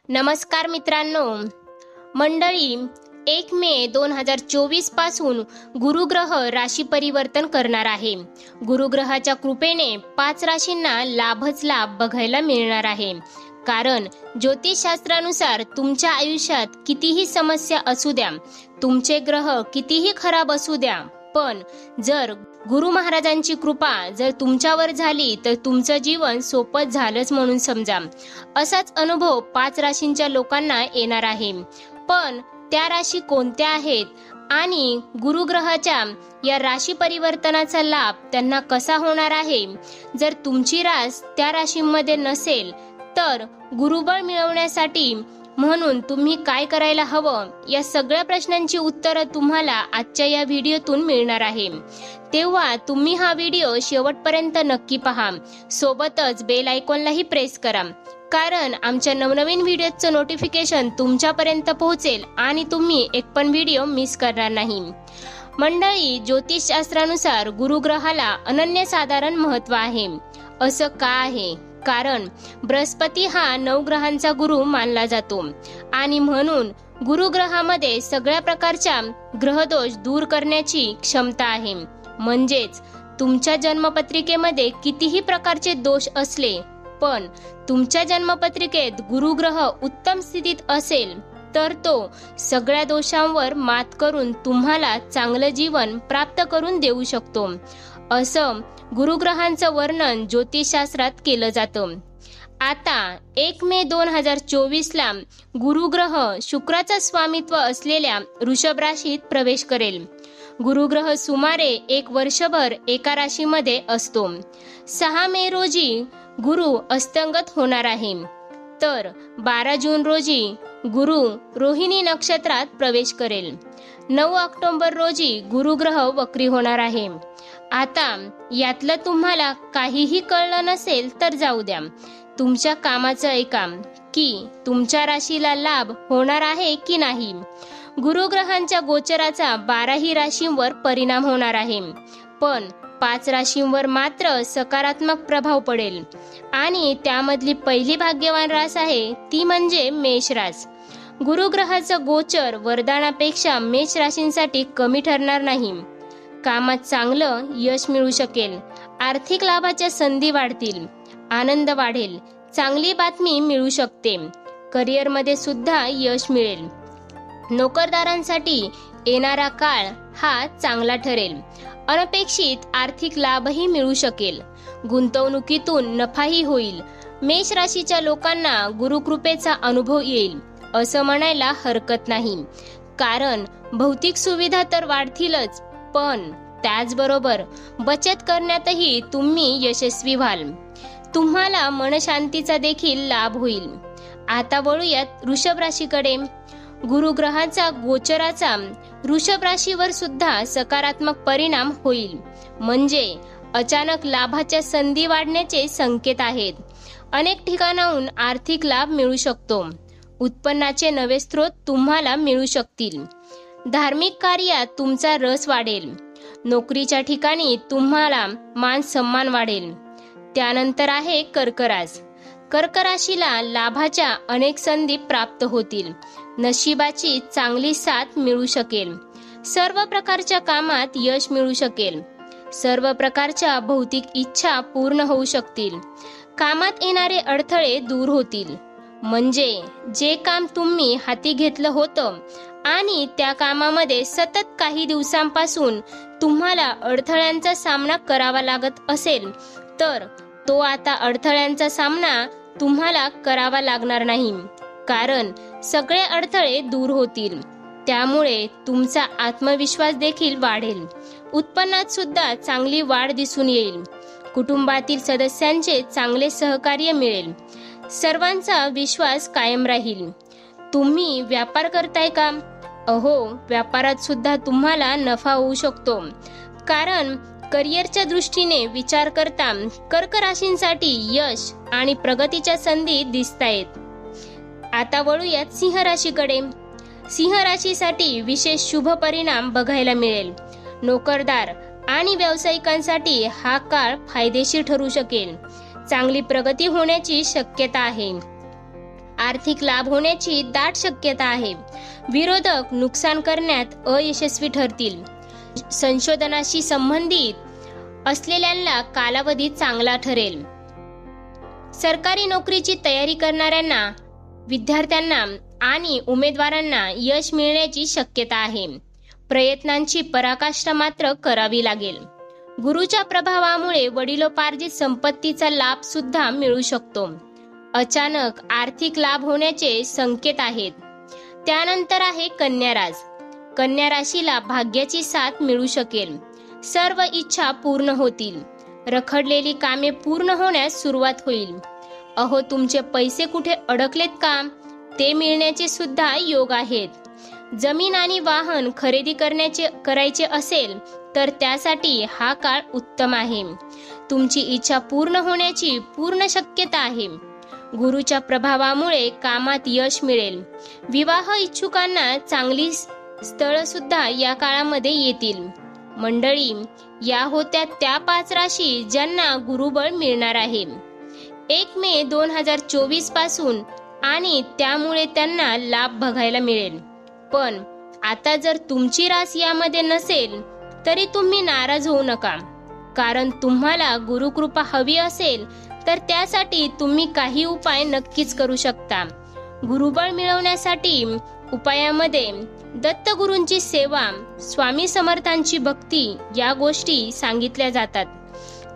नमस्कार मित्रांनो, मंडळी 1 मे 2024 पासून गुरुग्रह राशी परिवर्तन करणार आहे. गुरुग्रहाच्या कृपेने 5 राशींना लाभच लाभ बघायला मिळणार आहे. कारण ज्योतिषशास्त्रानुसार तुमच्या आयुष्यात कितीही समस्या असू द्या, तुमचे ग्रह कितीही खराब असू द्या, पण जर गुरु महाराजांची कृपा जर तुमच्यावर झाली तर तुमचं जीवन सोपं झालंच म्हणून समजा. असाच अनुभव 5 राशींच्या लोकांना येणार आहे. पण त्या राशी कोणत्या आहेत आणि गुरुग्रहाच्या या राशी परिवर्तनाचा लाभ त्यांना कसा होणार आहे? जर तुमची रास त्या राशीमध्ये नसेल तर गुरुबळ मिळवण्यासाठी म्हणून तुम्ही काय करायला हवं, या सगळ्या प्रश्नांची उत्तरं तुम्हाला आजच्या या व्हिडिओतून मिळणार आहे. तेव्हा तुम्ही हा व्हिडिओ शेवटपर्यंत नक्की पहा. सोबतच बेल आयकॉनलाही प्रेस करा, कारण आमच्या नवनवीन व्हिडिओचं नोटिफिकेशन तुमच्यापर्यंत पोहोचेल आणि तुम्ही एक पण व्हिडिओ मिस करणार नाही. मंडळी, ज्योतिषशास्त्रानुसार गुरुग्रहाला अनन्यसाधारण महत्त्व आहे. असं का आहे? कारण बृहस्पती हा 9 ग्रहांचा गुरु मानला जातो आणि म्हणून गुरुग्रहामध्ये सगळ्या प्रकारच्या ग्रहदोष दूर करण्याची क्षमता आहे. म्हणजेच तुमच्या जन्मपत्रिकेमध्ये कितीही प्रकारचे दोष असले, पण तुमच्या जन्मपत्रिकेत गुरुग्रह उत्तम स्थितीत असेल तर तो सगळ्या दोषांवर मात करून तुम्हाला चांगलं जीवन प्राप्त करून देऊ शकतो. असं गुरुग्रहांचं वर्णन ज्योतिषशास्त्रात केलं जातं. आता 1 मे 2024 ला गुरुग्रह शुक्राचा स्वामित्व असलेल्या वृषभ राशीत प्रवेश करेल. गुरुग्रह सुमारे 1 वर्षभर एका राशीमध्ये असतो. 6 मे रोजी गुरु अस्तंगत होणार आहे, तर 12 जून रोजी गुरु रोहिणी नक्षत्रात प्रवेश करेल. 9 ऑक्टोबर रोजी गुरुग्रह वक्री होणार आहे. आता यातलं तुम्हाला काहीही कळलं नसेल तर जाऊ द्या. तुमच्या कामाचं ऐका की तुमच्या राशीला लाभ होणार आहे की नाही. गुरुग्रहांच्या गोचराचा 12ही राशींवर परिणाम होणार आहे, पण 5 राशींवर मात्र सकारात्मक प्रभाव पडेल आणि त्यामधली पहिली भाग्यवान रास आहे ती म्हणजे मेष रास. गुरुग्रहाचं गोचर वरदानापेक्षा मेष राशींसाठी कमी ठरणार नाही. कामात चांगलं यश मिळू शकेल, आर्थिक लाभाच्या संधी वाढतील, आनंद वाढेल, चांगली बातमी मिळू शकते, करिअरमध्ये सुद्धा यश मिळेल. नोकरदारांसाठी येणारा काळ हा चांगला ठरेल. अनपेक्षित आर्थिक लाभही मिळू शकेल, गुंतवणुकीतून नफाही होईल. मेष राशीच्या लोकांना गुरुकृपेचा अनुभव येईल असं म्हणायला हरकत नाही. कारण भौतिक सुविधा तर वाढतीलच, पण त्याचबरोबर बचत करण्यातही तुम्ही यशस्वी व्हाल. तुम्हाला मनशांतीचा देखील लाभ होईल. आता वळूयात वृषभ राशीकडे. गुरुग्रहाचा गोचराचा वृषभ राशीवर सुद्धा सकारात्मक परिणाम होईल. म्हणजे अचानक लाभाच्या संधी वाढण्याचे संकेत आहेत. अनेक ठिकाणाहून आर्थिक लाभ मिळू शकतो. उत्पन्नाचे नवे स्रोत तुम्हाला मिळू शकतील. धार्मिक कार्यात तुमचा रस वाढेल. नोकरीच्या ठिकाणी तुम्हाला मान सन्मान वाढेल. त्यानंतर आहे कर्क रास. कर्क राशीला लाभाच्या अनेक संधी प्राप्त होतील. नशिबाची चांगली साथ मिळू शकेल. सर्व प्रकारच्या कामात यश मिळू शकेल. सर्व प्रकारच्या भौतिक इच्छा पूर्ण होऊ शकतील. कामात येणारे अडथळे दूर होतील. म्हणजे जे काम तुम्ही हाती घेतलं होतं आणि त्या कामामध्ये सतत काही दिवसांपासून तुम्हाला अडथळ्यांचा सामना करावा लागत असेल तर तो आता अडथळ्यांचा सामना तुम्हाला करावा लागणार नाही. कारण सगळे अडथळे दूर होतील. त्यामुळे तुमचा आत्मविश्वास देखील वाढेल. उत्पन्नात सुद्धा चांगली वाढ दिसून येईल. कुटुंबातील सदस्यांचे चांगले सहकार्य मिळेल. सर्वांचा विश्वास कायम राहील. तुम्ही व्यापार करताय का? अहो, व्यापारात सुद्धा तुम्हाला नफा होऊ शकतो. कारण करिअरच्या दृष्टीने विचार करता कर्क राशींसाठी यश आणि प्रगतीच्या संधी दिसतायत. आता वळूयात सिंह राशीकडे. सिंह राशीसाठी विशेष शुभ परिणाम बघायला मिळेल. नोकरदार आणि व्यावसायिकांसाठी हा काळ फायदेशीर ठरू शकेल. चांगली प्रगती होण्याची शक्यता आहे. आर्थिक लाभ होण्याची दाट शक्यता आहे. विरोधक नुकसान करण्यात अयशस्वी ठरतील. संशोधनाशी संबंधित असलेल्यांना कालावधी चांगला ठरेल. सरकारी नोकरीची तयारी करणाऱ्यांना, विद्यार्थ्यांना आणि उमेदवारांना यश मिळण्याची शक्यता आहे. प्रयत्नांची पराकाष्ठा मात्र करावी लागेल. गुरुच्या प्रभावामुळे वडिलोपार्जित संपत्तीचा लाभ सुद्धा मिळू शकतो. अचानक आर्थिक लाभ होण्याचे संकेत आहेत. त्यानंतर आहे कन्या रास. कन्या राशीला भाग्याची साथ मिळू शकेल. सर्व इच्छा पूर्ण होतील. रखडलेली कामे पूर्ण होण्यास सुरुवात होईल. अहो, तुमचे पैसे कुठे अडकलेत का, ते मिळण्याचे सुद्धा योग आहेत. जमीन आणि वाहन खरेदी करायचे असेल तर त्यासाठी हा काळ उत्तम आहे. तुमची इच्छा पूर्ण होण्याची पूर्ण शक्यता आहे. गुरुच्या प्रभावामुळे कामात यश मिळेल. विवाह इच्छुकांना चांगली स्थळ सुद्धा या काळामध्ये येतील. मंडळी, या होत्या त्या 5 राशी ज्यांना गुरुबळ मिळणार आहे 1 मे 2024 पासून, आणि त्यामुळे त्यांना लाभ बघायला मिळेल. पण आता जर तुमची रास यामध्ये नसेल तरी तुम्ही नाराज होऊ नका, कारण तुम्हाला गुरुकृपा हवी असेल तर त्यासाठी तुम्ही काही उपाय नक्कीच करू शकता. गुरुबळ मिळवण्यासाठी उपायामध्ये दत्तगुरूंची सेवा, स्वामी समर्थांची भक्ती या गोष्टी सांगितल्या जातात.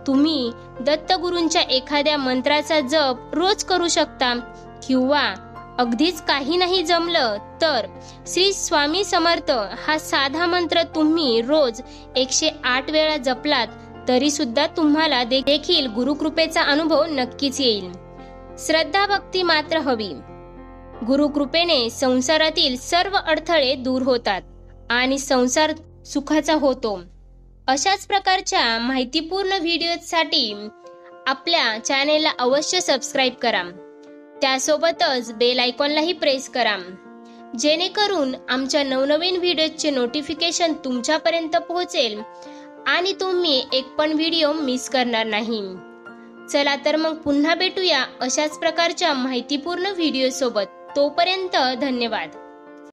तुम्ही दत्तगुरूंच्या एखाद्या मंत्राचा जप रोज करू शकता, किंवा अगदीच काही नाही जमलं तर श्री स्वामी समर्थ हा साधा मंत्र तुम्ही रोज 108 वेळा जपलात तरी सुद्धा तुम्हाला देखील गुरुकृपेचा अनुभव नक्कीच येईल. श्रद्धा भक्ती मात्र हवी. गुरुकृपेने संसारातील सर्व अडथळे दूर होतात आणि संसार सुखाचा होतो. अशाच प्रकारच्या माहितीपूर्ण व्हिडिओसाठी आपल्या चॅनेलला अवश्य सबस्क्राईब करा. त्यासोबतच बेल आयकॉनलाही प्रेस करा, जेणेकरून आमच्या नवनवीन व्हिडिओचे नोटिफिकेशन तुमच्यापर्यंत पोहोचेल आणि तुम्ही एक पण व्हिडिओ मिस करणार नाही. चला तर मग पुन्हा भेटूया अशाच प्रकारच्या माहितीपूर्ण व्हिडिओ सोबत. तोपर्यंत धन्यवाद.